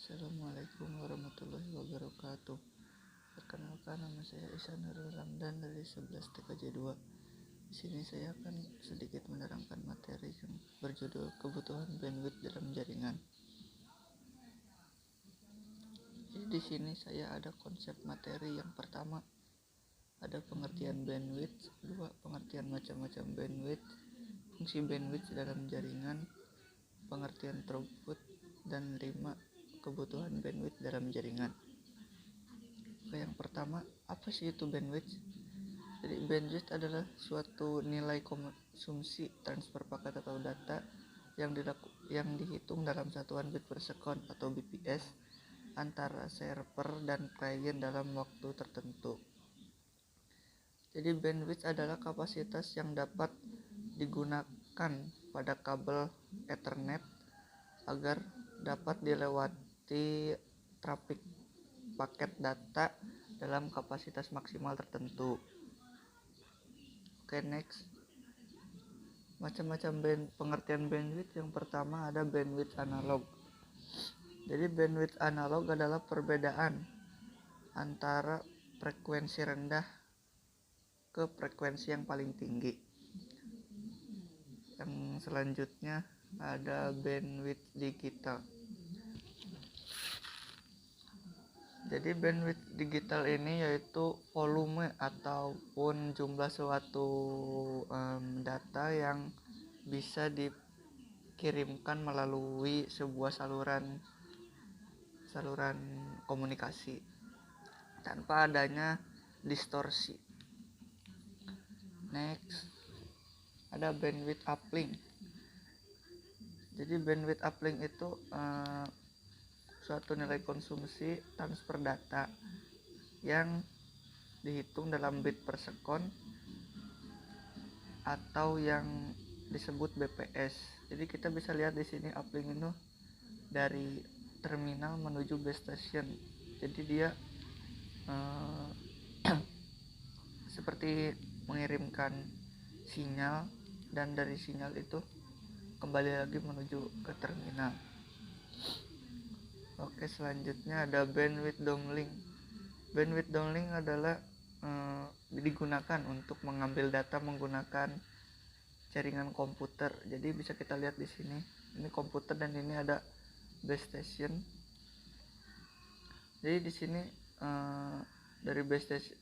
Assalamualaikum warahmatullahi wabarakatuh. Perkenalkan, nama saya Ihsan Nurul Ramdan dari 11 TKJ 2. Di sini saya akan sedikit menerangkan materi yang berjudul kebutuhan bandwidth dalam jaringan. Jadi di sini saya ada konsep materi. Yang pertama ada pengertian bandwidth, 2 pengertian macam-macam bandwidth, fungsi bandwidth dalam jaringan, pengertian throughput, dan 5 kebutuhan bandwidth dalam jaringan. Oke, yang pertama, apa sih itu bandwidth? Jadi bandwidth adalah suatu nilai konsumsi transfer paket atau data yang dihitung dalam satuan bit per second atau bps antara server dan klien dalam waktu tertentu. Jadi bandwidth adalah kapasitas yang dapat digunakan pada kabel Ethernet agar dapat dilewati trafik paket data dalam kapasitas maksimal tertentu. Oke, next. Macam-macam pengertian bandwidth. Yang pertama ada bandwidth analog. Jadi bandwidth analog adalah perbedaan antara frekuensi rendah ke frekuensi yang paling tinggi. Yang selanjutnya ada bandwidth digital. Jadi bandwidth digital ini yaitu volume ataupun jumlah suatu data yang bisa dikirimkan melalui sebuah saluran komunikasi tanpa adanya distorsi. Next, ada bandwidth uplink. Jadi bandwidth uplink itu suatu nilai konsumsi transfer data yang dihitung dalam bit per second atau yang disebut BPS. Jadi kita bisa lihat di sini uplink itu dari terminal menuju base station. Jadi dia seperti mengirimkan sinyal dan dari sinyal itu kembali lagi menuju ke terminal. Oke, selanjutnya ada bandwidth downlink. Bandwidth downlink adalah digunakan untuk mengambil data menggunakan jaringan komputer. Jadi bisa kita lihat di sini, ini komputer dan ini ada base station. Jadi di sini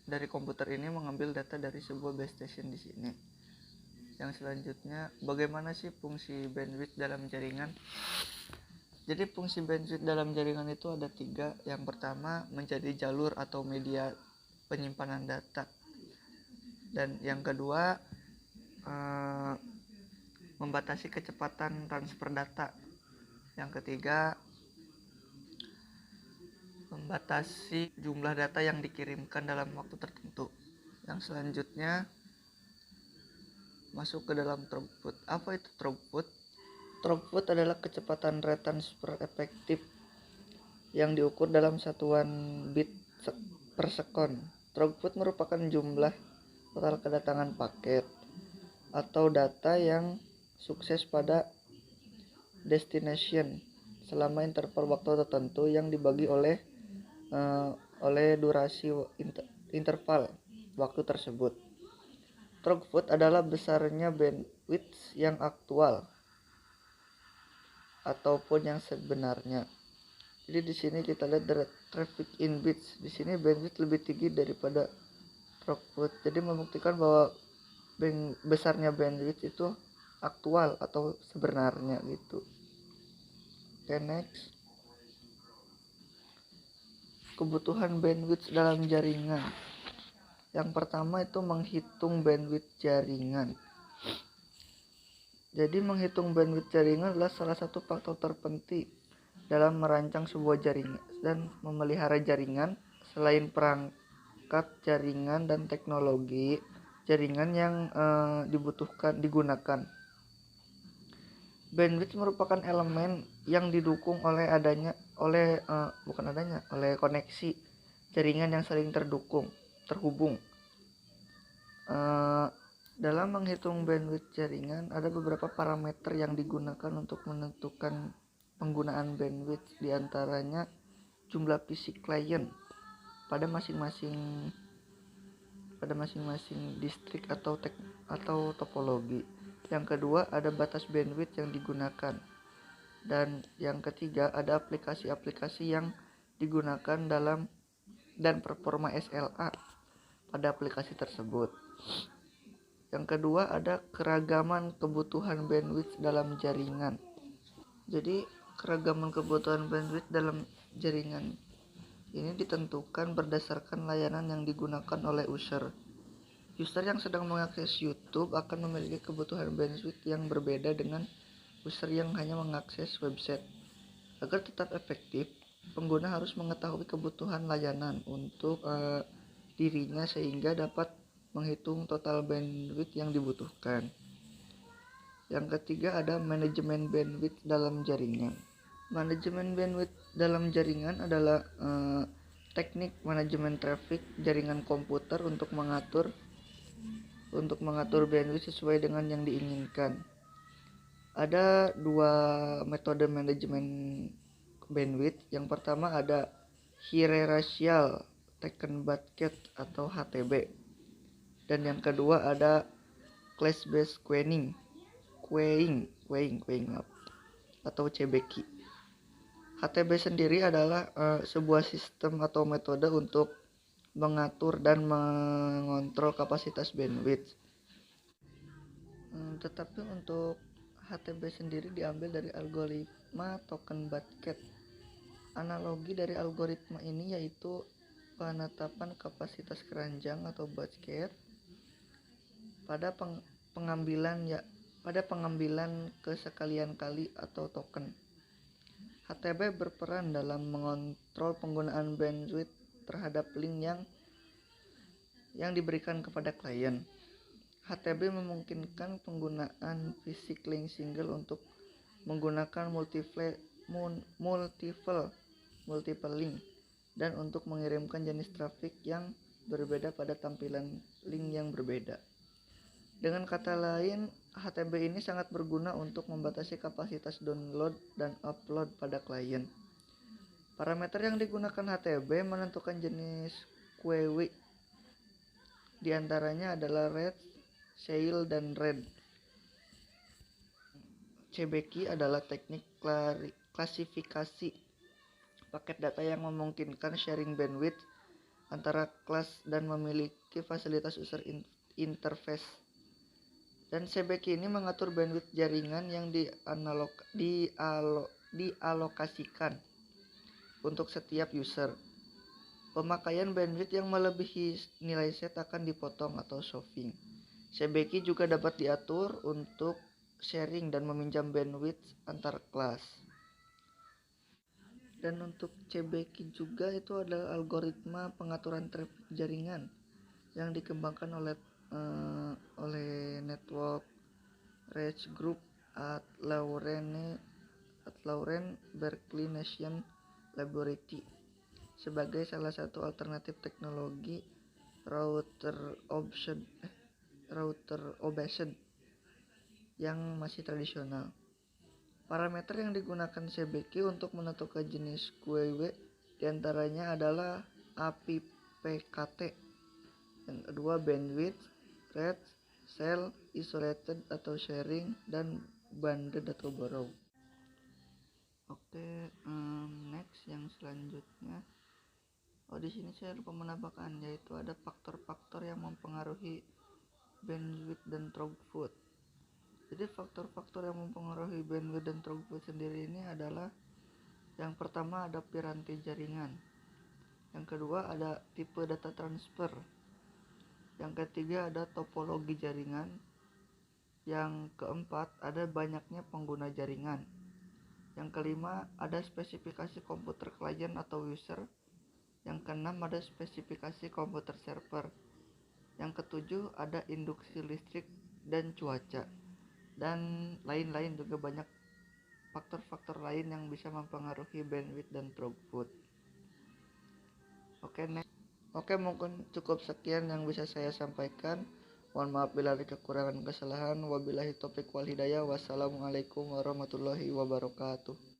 dari komputer ini mengambil data dari sebuah base station di sini. Yang selanjutnya, bagaimana sih fungsi bandwidth dalam jaringan? Jadi fungsi bandwidth dalam jaringan itu ada 3. Yang pertama, menjadi jalur atau media penyimpanan data. Dan yang kedua, membatasi kecepatan transfer data. Yang ketiga, membatasi jumlah data yang dikirimkan dalam waktu tertentu. Yang selanjutnya masuk ke dalam throughput. Apa itu throughput? Throughput adalah kecepatan rate transfer efektif yang diukur dalam satuan bit per second. Throughput merupakan jumlah total kedatangan paket atau data yang sukses pada destination selama interval waktu tertentu yang dibagi oleh durasi interval waktu tersebut. Throughput adalah besarnya bandwidth yang aktual ataupun yang sebenarnya. Jadi di sini kita lihat dari traffic in bits. Di sini bandwidth lebih tinggi daripada throughput. Jadi membuktikan bahwa besarnya bandwidth itu aktual atau sebenarnya gitu. Oke, next. Kebutuhan bandwidth dalam jaringan. Yang pertama itu menghitung bandwidth jaringan. Jadi menghitung bandwidth jaringan adalah salah satu faktor terpenting dalam merancang sebuah jaringan dan memelihara jaringan. Selain perangkat jaringan dan teknologi jaringan yang digunakan, bandwidth merupakan elemen yang didukung oleh koneksi jaringan yang saling terhubung. Dalam menghitung bandwidth jaringan ada beberapa parameter yang digunakan untuk menentukan penggunaan bandwidth diantaranya jumlah PC client pada masing-masing distrik atau topologi. Yang kedua, ada batas bandwidth yang digunakan. Dan yang ketiga, ada aplikasi-aplikasi yang digunakan dan performa SLA pada aplikasi tersebut. Yang kedua, ada keragaman kebutuhan bandwidth dalam jaringan. Jadi, keragaman kebutuhan bandwidth dalam jaringan ini ditentukan berdasarkan layanan yang digunakan oleh user. User yang sedang mengakses YouTube akan memiliki kebutuhan bandwidth yang berbeda dengan user yang hanya mengakses website. Agar tetap efektif, pengguna harus mengetahui kebutuhan layanan untuk dirinya sehingga dapat menghitung total bandwidth yang dibutuhkan. Yang ketiga, ada manajemen bandwidth dalam jaringan. Manajemen bandwidth dalam jaringan adalah teknik manajemen traffic jaringan komputer untuk mengatur bandwidth sesuai dengan yang diinginkan. Ada dua metode manajemen bandwidth. Yang pertama ada hierarchical taken bucket atau HTB. Dan yang kedua ada class based queuing atau CBQ. HTB sendiri adalah sebuah sistem atau metode untuk mengatur dan mengontrol kapasitas bandwidth. Tetapi untuk HTB sendiri diambil dari algoritma token bucket. Analogi dari algoritma ini yaitu penetapan kapasitas keranjang atau bucket pada pengambilan kesekalian kali atau token. HTB berperan dalam mengontrol penggunaan bandwidth terhadap link yang diberikan kepada klien. HTB memungkinkan penggunaan fisik link single untuk menggunakan multiple link dan untuk mengirimkan jenis trafik yang berbeda pada tampilan link yang berbeda. Dengan kata lain, HTB ini sangat berguna untuk membatasi kapasitas download dan upload pada klien. Parameter yang digunakan HTB menentukan jenis queue. Di antaranya adalah read, shell, dan read. CBQ adalah teknik klasifikasi paket data yang memungkinkan sharing bandwidth antara kelas dan memiliki fasilitas user interface. Dan CBQ ini mengatur bandwidth jaringan yang dialokasikan untuk setiap user. Pemakaian bandwidth yang melebihi nilai set akan dipotong atau shopping. CBQ juga dapat diatur untuk sharing dan meminjam bandwidth antar kelas. Dan untuk CBQ juga itu adalah algoritma pengaturan traffic jaringan yang dikembangkan oleh Network Research Group at Lawrence Berkeley National Laboratory sebagai salah satu alternatif teknologi router based yang masih tradisional. Parameter yang digunakan CBQ untuk menentukan jenis queue diantaranya adalah APPKT, yang kedua bandwidth, read, shell, isolated atau sharing, dan banded atau borrow. Oke, next yang selanjutnya. Di sini saya lupa menambahkan, yaitu ada faktor-faktor yang mempengaruhi bandwidth dan throughput. Jadi faktor-faktor yang mempengaruhi bandwidth dan throughput sendiri ini adalah yang pertama ada piranti jaringan, yang kedua ada tipe data transfer, yang ketiga ada topologi jaringan, yang keempat ada banyaknya pengguna jaringan, yang kelima ada spesifikasi komputer klien atau user, yang keenam ada spesifikasi komputer server, yang ketujuh ada induksi listrik dan cuaca, dan lain-lain juga banyak faktor-faktor lain yang bisa mempengaruhi bandwidth dan throughput. Oke, mungkin cukup sekian yang bisa saya sampaikan. Mohon maaf bila ada kekurangan kesalahan. Wabillahi taufiq wal hidayah. Wassalamualaikum warahmatullahi wabarakatuh.